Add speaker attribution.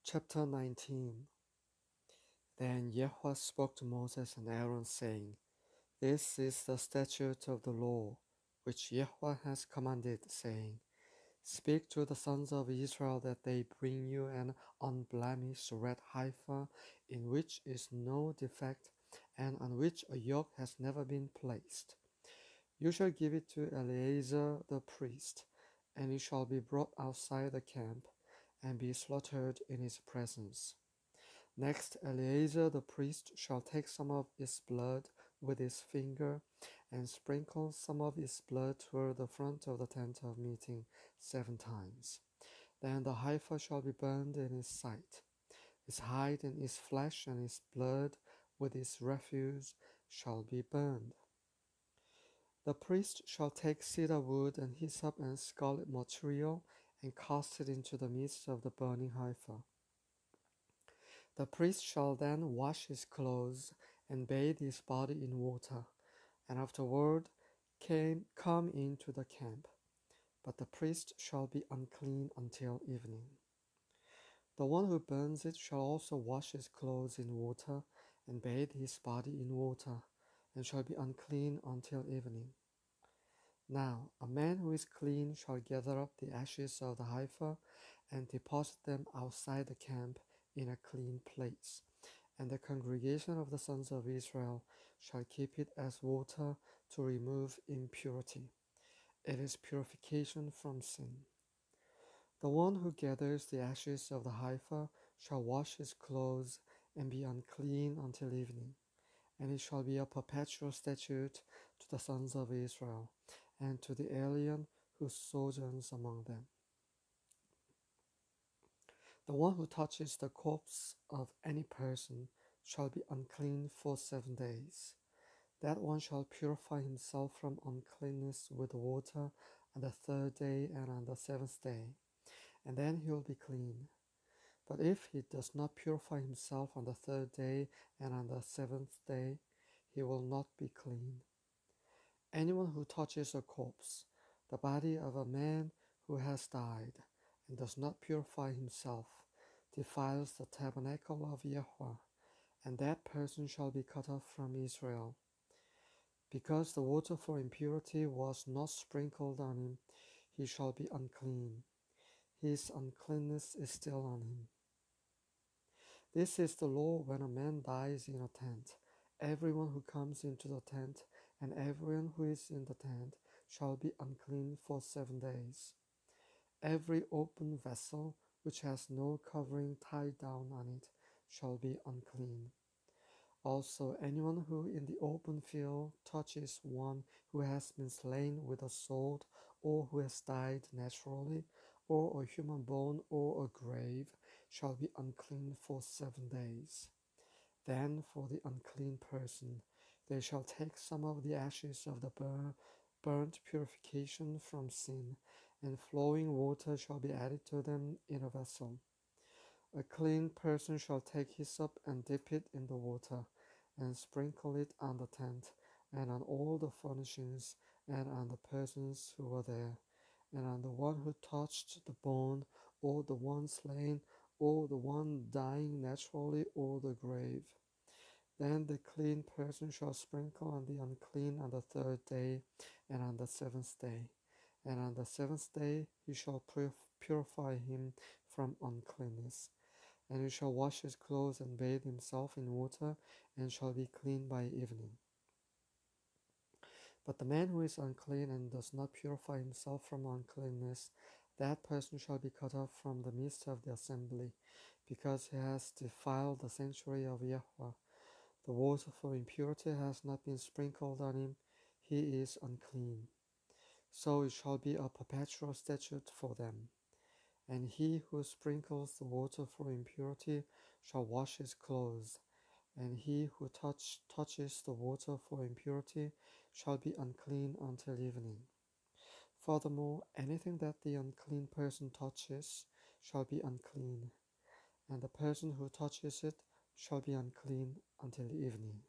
Speaker 1: Chapter 19. Then Yahweh spoke to Moses and Aaron, saying, This is the statute of the law, which Yahweh has commanded, saying, Speak to the sons of Israel that they bring you an unblemished red heifer, in which is no defect, and on which a yoke has never been placed. You shall give it to Eleazar the priest, and it shall be brought outside the camp, and be slaughtered in his presence. Next, Eleazar the priest shall take some of its blood with his finger, and sprinkle some of its blood toward the front of the tent of meeting 7 times. Then the heifer shall be burned in his sight. Its hide and its flesh and its blood with its refuse shall be burned. The priest shall take cedar wood and hyssop and scarlet material, and cast it into the midst of the burning heifer. The priest shall then wash his clothes and bathe his body in water, and afterward come into the camp. But the priest shall be unclean until evening. The one who burns it shall also wash his clothes in water, and bathe his body in water, and shall be unclean until evening. Now a man who is clean shall gather up the ashes of the heifer, and deposit them outside the camp in a clean place, and the congregation of the sons of Israel shall keep it as water to remove impurity. It is purification from sin. The one who gathers the ashes of the heifer shall wash his clothes and be unclean until evening, and it shall be a perpetual statute to the sons of Israel, and to the alien who sojourns among them. The one who touches the corpse of any person shall be unclean for 7 days. That one shall purify himself from uncleanness with water on the 3rd day and on the 7th day, and then he will be clean. But if he does not purify himself on the 3rd day and on the 7th day, he will not be clean. Anyone who touches a corpse, the body of a man who has died, and does not purify himself, defiles the tabernacle of Yahweh, and that person shall be cut off from Israel. Because the water for impurity was not sprinkled on him, he shall be unclean. His uncleanness is still on him. This is the law when a man dies in a tent. Everyone who comes into the tent and everyone who is in the tent shall be unclean for 7 days. Every open vessel which has no covering tied down on it shall be unclean. Also, anyone who in the open field touches one who has been slain with a sword, or who has died naturally, or a human bone, or a grave, shall be unclean for 7 days. Then for the unclean person, they shall take some of the ashes of the burnt purification from sin, and flowing water shall be added to them in a vessel. A clean person shall take hyssop and dip it in the water, and sprinkle it on the tent, and on all the furnishings, and on the persons who were there, and on the one who touched the bone, or the one slain, or the one dying naturally, or the grave. Then the clean person shall sprinkle on the unclean on the 3rd day and on the 7th day. And on the 7th day he shall purify him from uncleanness. And he shall wash his clothes and bathe himself in water, and shall be clean by evening. But the man who is unclean and does not purify himself from uncleanness, that person shall be cut off from the midst of the assembly, because he has defiled the sanctuary of Yahweh. The water for impurity has not been sprinkled on him, he is unclean. So it shall be a perpetual statute for them. And he who sprinkles the water for impurity shall wash his clothes, and he who touches the water for impurity shall be unclean until evening. Furthermore, anything that the unclean person touches shall be unclean, and the person who touches it shall be unclean until evening.